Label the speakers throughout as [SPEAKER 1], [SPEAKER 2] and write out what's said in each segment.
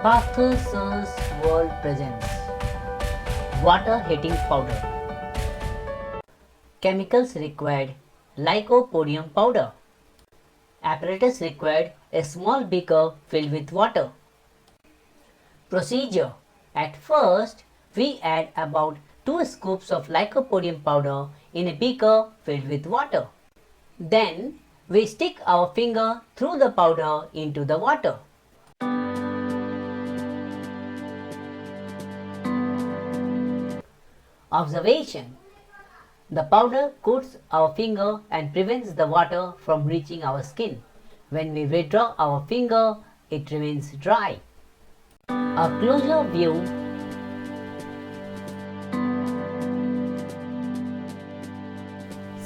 [SPEAKER 1] Partha's World presents water heating powder. Chemicals required: Lycopodium powder. Apparatus required: a small beaker filled with water. Procedure: at first, we add about 2 scoops of Lycopodium powder in a beaker filled with water. Then, we stick our finger through the powder into the water. Observation: the powder coats our finger and prevents the water from reaching our skin. When we withdraw our finger, it remains dry. A closer view.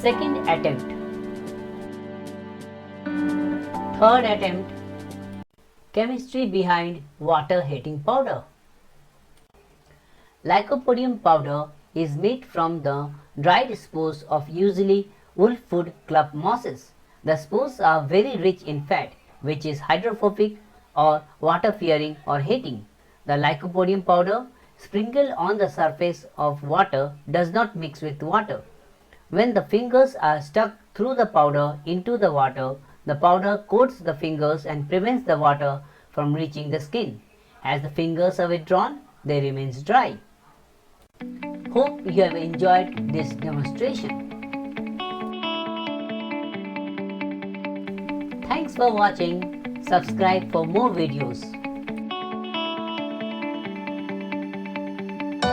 [SPEAKER 1] Second attempt. Third attempt. Chemistry behind water heating powder. Lycopodium powder is made from the dried spores of usually wolf-foot club mosses. The spores are very rich in fat, which is hydrophobic or water-fearing or heating. The Lycopodium powder sprinkled on the surface of water does not mix with water. When the fingers are stuck through the powder into the powder coats the fingers and prevents the water from reaching the skin. As the fingers are withdrawn, they remain dry. Hope you have enjoyed this demonstration. Thanks for watching. Subscribe for more videos.